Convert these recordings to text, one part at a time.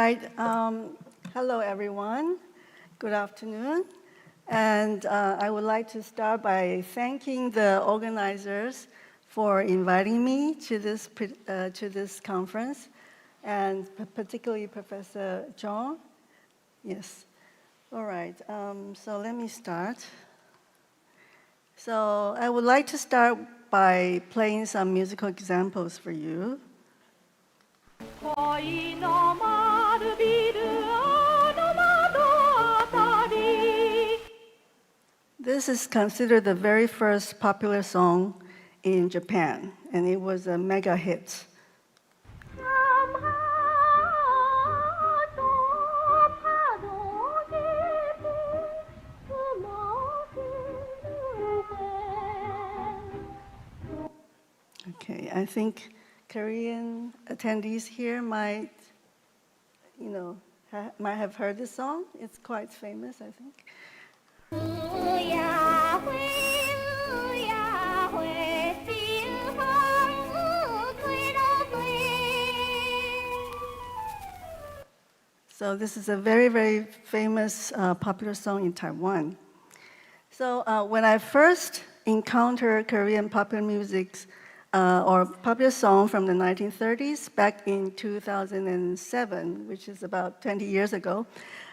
right. Hello, everyone. Good afternoon. And I would like to start by thanking the organizers for inviting me to this conference, and particularly Professor Zhang. Yes. All right. So let me start. So I would like to start by playing some musical examples for you. This is considered the very first popular song in Japan, and it was a mega hit. Okay, I think Korean attendees here might have heard this song. It's quite famous, I think. So this is a very, very famous popular song in Taiwan. So when I first encountered Korean popular music or popular song from the 1930s back in 2007, which is about 20 years ago,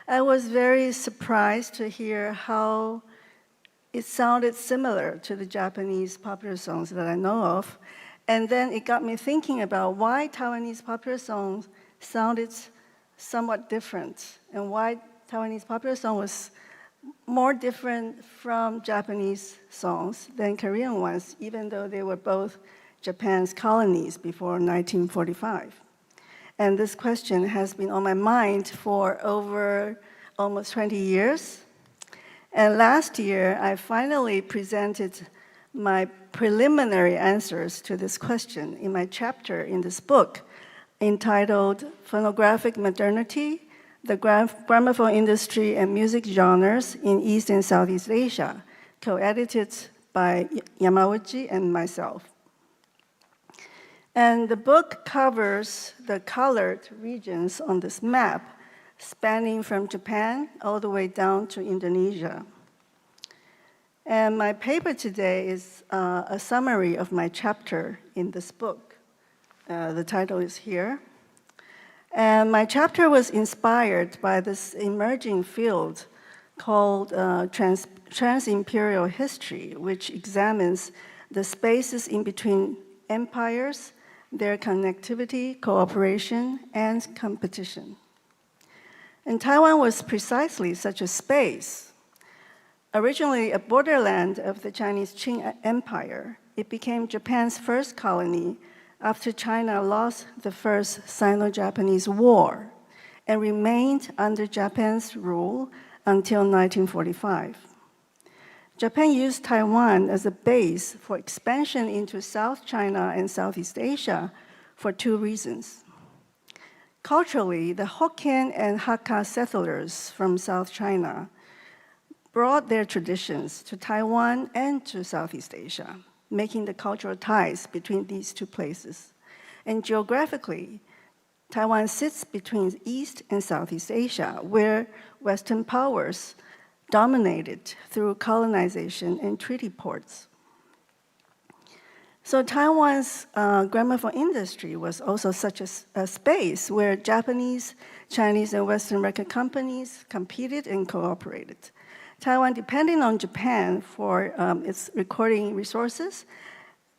I was very surprised to hear how it sounded similar to the Japanese popular songs that I know of. And then it got me thinking about why Taiwanese popular songs sounded somewhat different, and why Taiwanese popular song was more different from Japanese songs than Korean ones, even though they were both Japan's colonies before 1945. And this question has been on my mind for over almost 20 years. And last year, I finally presented my preliminary answers to this question in my chapter in this book entitled Phonographic Modernity, the Gramophone Industry and Music Genres in East and Southeast Asia, co-edited by Yamauchi and myself. And the book covers the colored regions on this map, spanning from Japan all the way down to Indonesia. And my paper today is a summary of my chapter in this book. The title is here. And my chapter was inspired by this emerging field called trans-imperial history, which examines the spaces in between empires, their connectivity, cooperation, and competition. And Taiwan was precisely such a space. Originally a borderland of the Chinese Qing Empire, it became Japan's first colony after China lost the first Sino-Japanese War and remained under Japan's rule until 1945. Japan used Taiwan as a base for expansion into South China and Southeast Asia for two reasons. Culturally, the Hokkien and Hakka settlers from South China brought their traditions to Taiwan and to Southeast Asia, making the cultural ties between these two places. And geographically, Taiwan sits between East and Southeast Asia, where Western powers dominated through colonization and treaty ports. So Taiwan's gramophone industry was also such a space where Japanese, Chinese, and Western record companies competed and cooperated. Taiwan depended on Japan for its recording resources,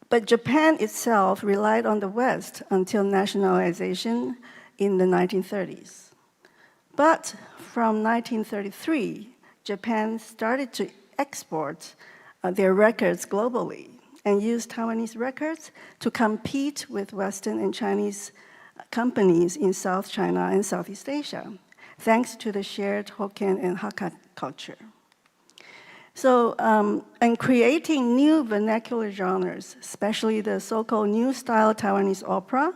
but Japan itself relied on the West until nationalization in the 1930s. But from 1933, Japan started to export their records globally and used Taiwanese records to compete with Western and Chinese companies in South China and Southeast Asia, thanks to the shared Hokkien and Hakka culture. So, and creating new vernacular genres, especially the so-called new style Taiwanese opera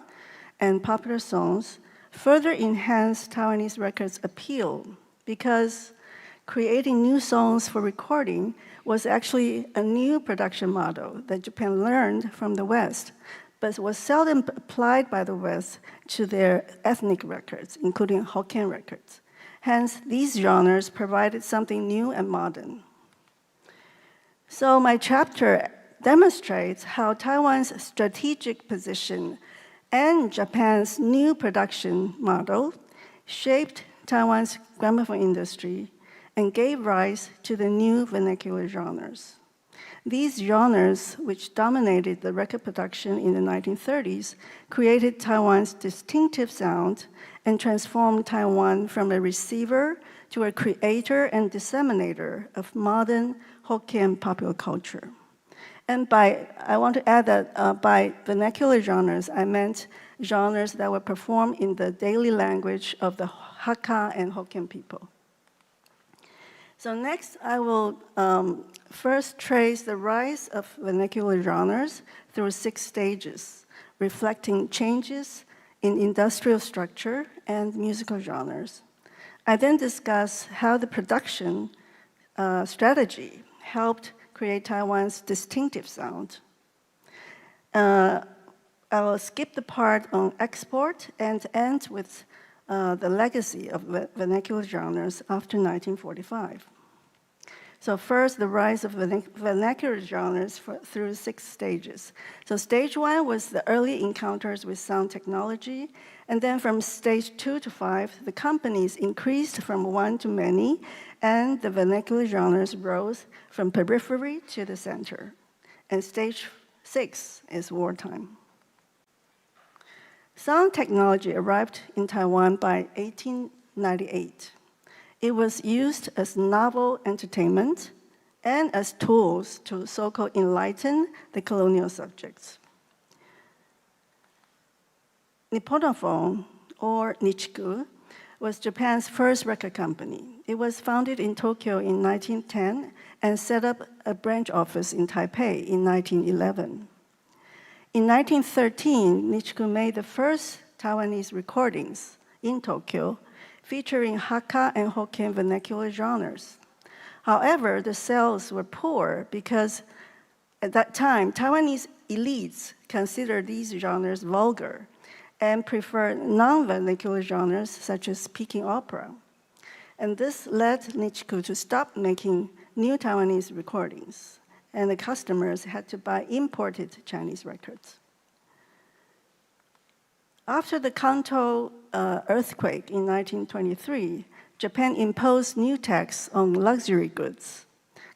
and popular songs, further enhanced Taiwanese records' appeal because creating new songs for recording was actually a new production model that Japan learned from the West, but was seldom applied by the West to their ethnic records, including Hokkien records. Hence, these genres provided something new and modern. So my chapter demonstrates how Taiwan's strategic position and Japan's new production model shaped Taiwan's gramophone industry and gave rise to the new vernacular genres. These genres, which dominated the record production in the 1930s, created Taiwan's distinctive sound and transformed Taiwan from a receiver to a creator and disseminator of modern Hokkien popular culture. And I want to add that by vernacular genres, I meant genres that were performed in the daily language of the Hakka and Hokkien people. So next, I will first trace the rise of vernacular genres through 6 stages, reflecting changes in industrial structure and musical genres. I then discuss how the production strategy helped create Taiwan's distinctive sound. I will skip the part on export and end with the legacy of vernacular genres after 1945. So first, the rise of vernacular genres through 6 stages. So stage 1 was the early encounters with sound technology, and then from stage 2 to 5, the companies increased from 1 to many, and the vernacular genres rose from periphery to the center. And stage 6 is wartime. Sound technology arrived in Taiwan by 1898. It was used as novel entertainment and as tools to so-called enlighten the colonial subjects. Nipponophone, or Nichiku, was Japan's first record company. It was founded in Tokyo in 1910 and set up a branch office in Taipei in 1911. In 1913, Nichiku made the first Taiwanese recordings in Tokyo, featuring Hakka and Hokkien vernacular genres. However, the sales were poor because at that time, Taiwanese elites considered these genres vulgar and preferred non-vernacular genres such as speaking opera. And this led Nichiku to stop making new Taiwanese recordings, and the customers had to buy imported Chinese records. After the Kanto earthquake in 1923, Japan imposed new tax on luxury goods,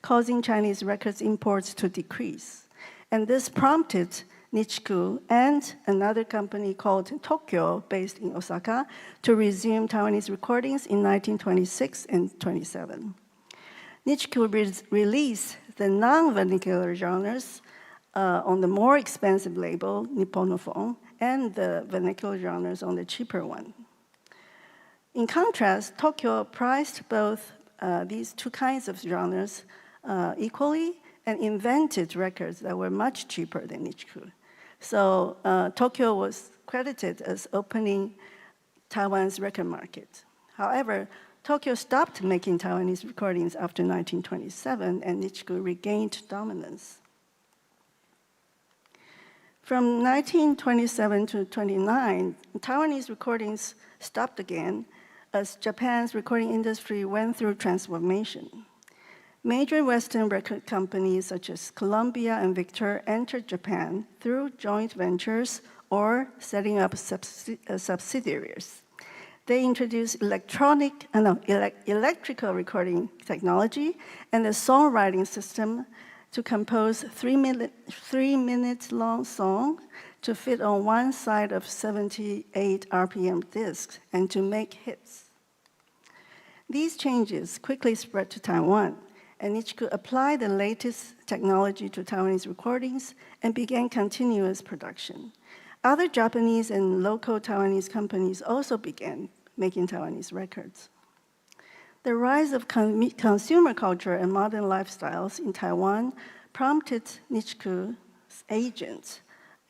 causing Chinese records imports to decrease. And this prompted Nichiku and another company called Tokyo, based in Osaka, to resume Taiwanese recordings in 1926 and 27. Nichiku released the non-vernacular genres on the more expensive label, Nipponophone, and the vernacular genres on the cheaper one. In contrast, Tokyo priced both these 2 kinds of genres equally and invented records that were much cheaper than Nichiku. So Tokyo was credited as opening Taiwan's record market. However, Tokyo stopped making Taiwanese recordings after 1927, and Nichiku regained dominance. From 1927 to 29, Taiwanese recordings stopped again as Japan's recording industry went through transformation. Major Western record companies such as Columbia and Victor entered Japan through joint ventures or setting up subsidiaries. They introduced electrical recording technology and a songwriting system to compose 3-minute-long song to fit on one side of 78 RPM discs and to make hits. These changes quickly spread to Taiwan, and Nichiku applied the latest technology to Taiwanese recordings and began continuous production. Other Japanese and local Taiwanese companies also began making Taiwanese records. The rise of consumer culture and modern lifestyles in Taiwan prompted Nichiku's agent,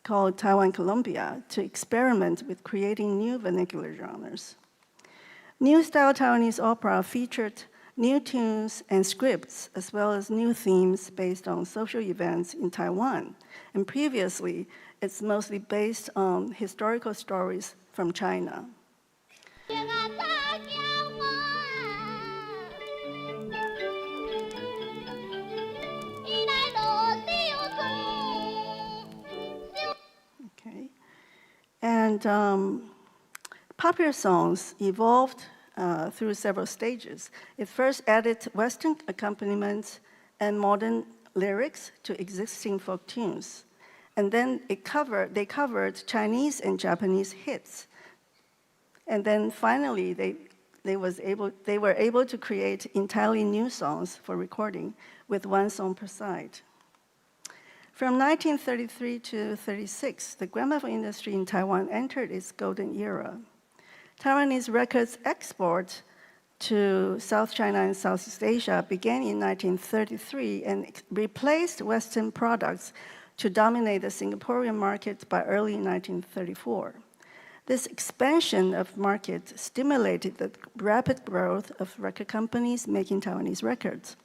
called Taiwan Columbia, to experiment with creating new vernacular genres. New style Taiwanese opera featured new tunes and scripts, as well as new themes based on social events in Taiwan. And previously, It's mostly based on historical stories from China. Okay. And popular songs evolved through several stages. It first added Western accompaniment and modern lyrics to existing folk tunes. And then they covered Chinese and Japanese hits. And then finally, they were able to create entirely new songs for recording with one song per side. From 1933 to 36, the gramophone industry in Taiwan entered its golden era. Taiwanese records export to South China and Southeast Asia began in 1933 and replaced Western products to dominate the Singaporean market by early 1934. This expansion of market stimulated the rapid growth of record companies making Taiwanese records.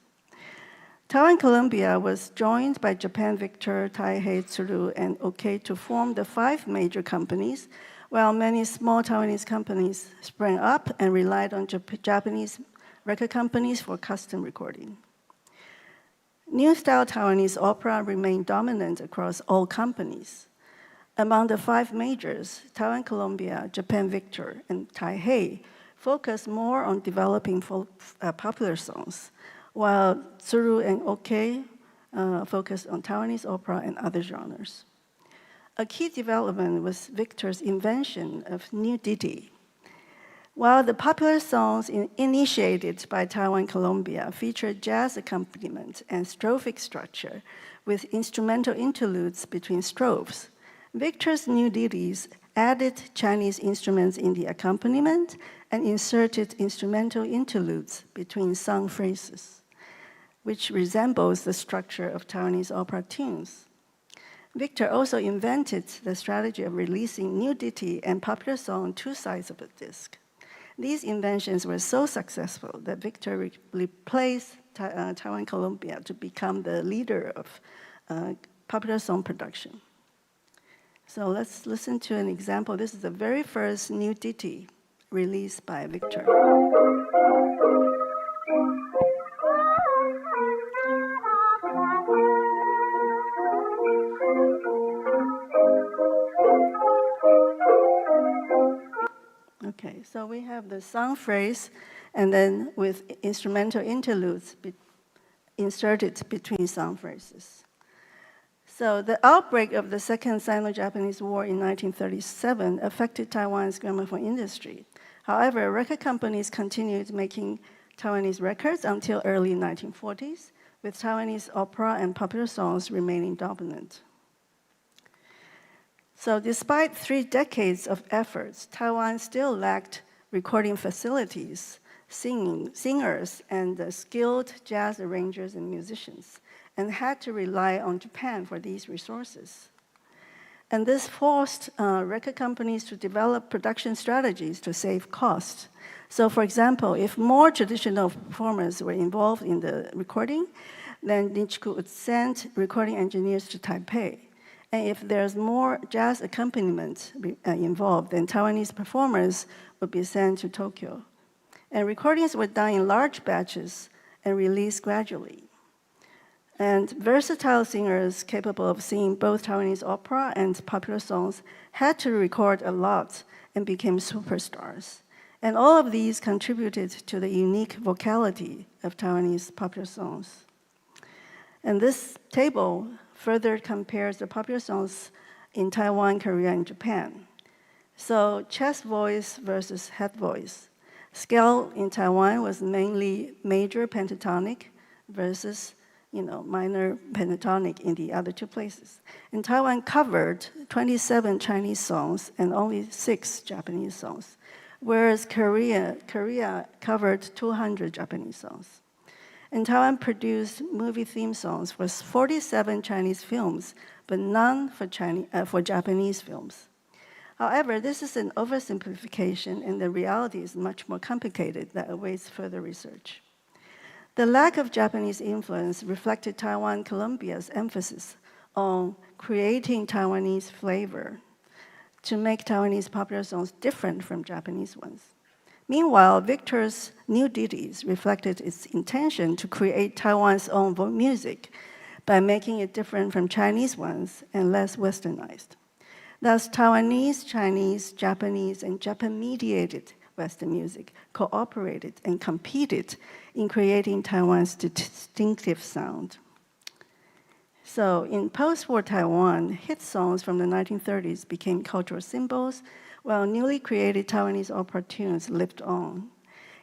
Taiwan Columbia was joined by Japan Victor, Taihei, Tsuru, and OK to form the 5 major companies, while many small Taiwanese companies sprang up and relied on Japanese record companies for custom recording. New-style Taiwanese opera remained dominant across all companies. Among the 5 majors, Taiwan Columbia, Japan Victor, and Taihei focused more on developing popular songs, while Tsuru and OK focused on Taiwanese opera and other genres. A key development was Victor's invention of new ditty. While the popular songs initiated by Taiwan Columbia featured jazz accompaniment and strophic structure with instrumental interludes between strophes, Victor's new ditties added Chinese instruments in the accompaniment and inserted instrumental interludes between sung phrases, which resembles the structure of Taiwanese opera tunes. Victor also invented the strategy of releasing new ditty and popular song on 2 sides of the disc. These inventions were so successful that Victor replaced Taiwan Columbia to become the leader of popular song production. So let's listen to an example. This is the very first new ditty released by Victor. Okay, so we have the song phrase, and then with instrumental interludes inserted between song phrases. So the outbreak of the Second Sino-Japanese War in 1937 affected Taiwan's gramophone industry. However, record companies continued making Taiwanese records until early 1940s, with Taiwanese opera and popular songs remaining dominant. So despite 3 decades of efforts, Taiwan still lacked recording facilities, singers, and skilled jazz arrangers and musicians, and had to rely on Japan for these resources. And this forced record companies to develop production strategies to save costs. So for example, if more traditional performers were involved in the recording, then Nichiku would send recording engineers to Taipei. And if there's more jazz accompaniment involved, then Taiwanese performers would be sent to Tokyo. And recordings were done in large batches and released gradually. And versatile singers capable of singing both Taiwanese opera and popular songs had to record a lot and became superstars. And all of these contributed to the unique vocality of Taiwanese popular songs. And this table further compares the popular songs in Taiwan, Korea, and Japan. So chest voice versus head voice. Scale in Taiwan was mainly major pentatonic versus minor pentatonic in the other 2 places. And Taiwan covered 27 Chinese songs and only 6 Japanese songs, whereas Korea covered 200 Japanese songs. And Taiwan produced movie theme songs for 47 Chinese films, but none for Japanese films. However, this is an oversimplification, and the reality is much more complicated that awaits further research. The lack of Japanese influence reflected Taiwan Columbia's emphasis on creating Taiwanese flavor to make Taiwanese popular songs different from Japanese ones. Meanwhile, Victor's new ditties reflected its intention to create Taiwan's own music by making it different from Chinese ones and less westernized. Thus, Taiwanese, Chinese, Japanese, and Japan-mediated Western music cooperated and competed in creating Taiwan's distinctive sound. So in post-war Taiwan, hit songs from the 1930s became cultural symbols, while newly created Taiwanese opera tunes lived on.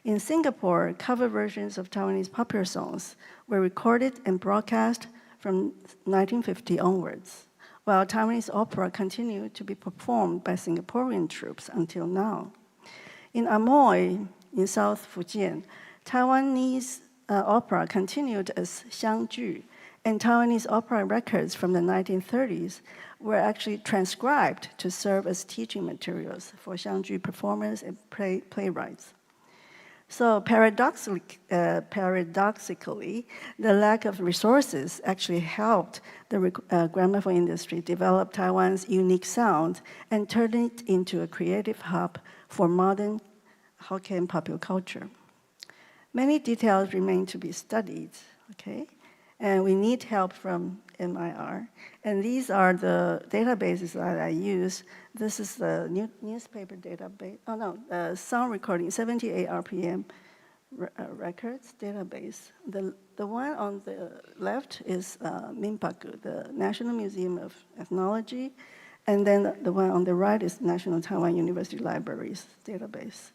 In Singapore, cover versions of Taiwanese popular songs were recorded and broadcast from 1950 onwards, while Taiwanese opera continued to be performed by Singaporean troops until now. In Amoy, in South Fujian, Taiwanese opera continued as xiangju, and Taiwanese opera records from the 1930s were actually transcribed to serve as teaching materials for xiangju performers and playwrights. So paradoxically, the lack of resources actually helped the gramophone industry develop Taiwan's unique sound and turn it into a creative hub for modern Hokkien popular culture. Many details remain to be studied, okay? And we need help from ISMIR. And these are the databases that I use. This is the newspaper database. Oh no, sound recording, 78 RPM records database. The one on the left is Minpaku, the National Museum of Ethnology. And then the one on the right is National Taiwan University Libraries database.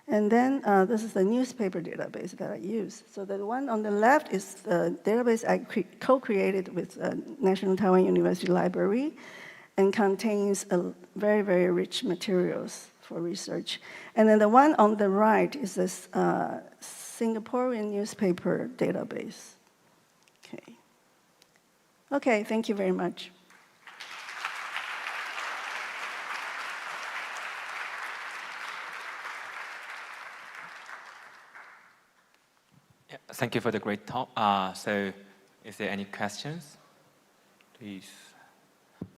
And then this is the newspaper database that I use. So the one on the left is the database I co-created with National Taiwan University Library and contains very, very rich materials for research. And then the one on the right is this Singaporean newspaper database. Okay. Okay, thank you very much. Thank you for the great talk. So is there any questions? Please.